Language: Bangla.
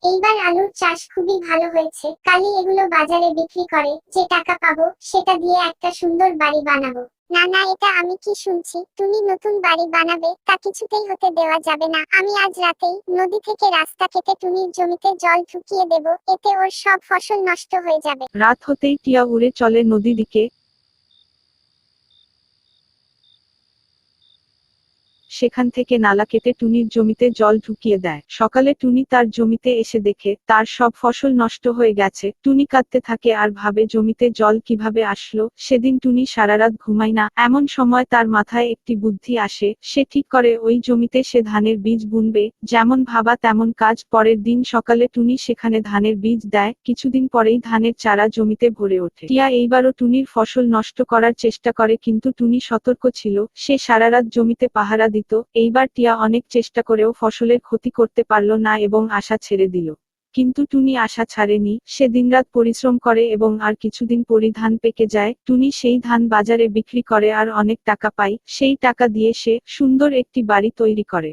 এইবার আলুর চাষ খুবই ভালো হয়েছে, কালই এগুলো বাজারে বিক্রি করে যে টাকা পাবো সেটা দিয়ে একটা সুন্দর বাড়ি বানাবো। না না, এটা আমি কি শুনছি, তুমি নতুন বাড়ি বানাবে? তা কিছুতেই হতে দেওয়া যাবে না। আমি আজ রাতেই নদী থেকে রাস্তা কেটে টুনির জমিতে জল ঢুকিয়ে দেব, এতে ওর সব ফসল নষ্ট হয়ে যাবে। রাত হতেই টিয়া উড়ে চলে নদী দিকে। সেখান থেকে নালা কেটে টুনির জমিতে জল ঢুকিয়ে দেয়। সকালে টুনি তার জমিতে এসে দেখে তার সব ফসল নষ্ট হয়ে গেছে। টুনি কাঁদতে থাকে আর ভাবে জমিতে জল কিভাবে আসলো। সেদিন টুনি সারারাত ঘুমায় না। এমন সময় তার মাথায় একটি বুদ্ধি আসে। সে ঠিক করে ওই জমিতে সে ধানের বীজ বুনবে। যেমন ভাবা তেমন কাজ। পরের দিন সকালে টুনি সেখানে ধানের বীজ দেয়। কিছুদিন পরেই ধানের চারা জমিতে ভরে ওঠে। টিয়া এইবারও টুনির ফসল নষ্ট করার চেষ্টা করে, কিন্তু টুনি সতর্ক ছিল। সে সারারাত জমিতে পাহারা দিত। এইবার টিয়া অনেক চেষ্টা করেও ফসলের ক্ষতি করতে পারল না এবং আশা ছেড়ে দিল। কিন্তু টুনি আশা ছাড়েনি। সে দিনরাত পরিশ্রম করে এবং আর কিছুদিন পরই ধান পেকে যায়। টুনি সেই ধান বাজারে বিক্রি করে আর অনেক টাকা পায়। সেই টাকা দিয়ে সে সুন্দর একটি বাড়ি তৈরি করে।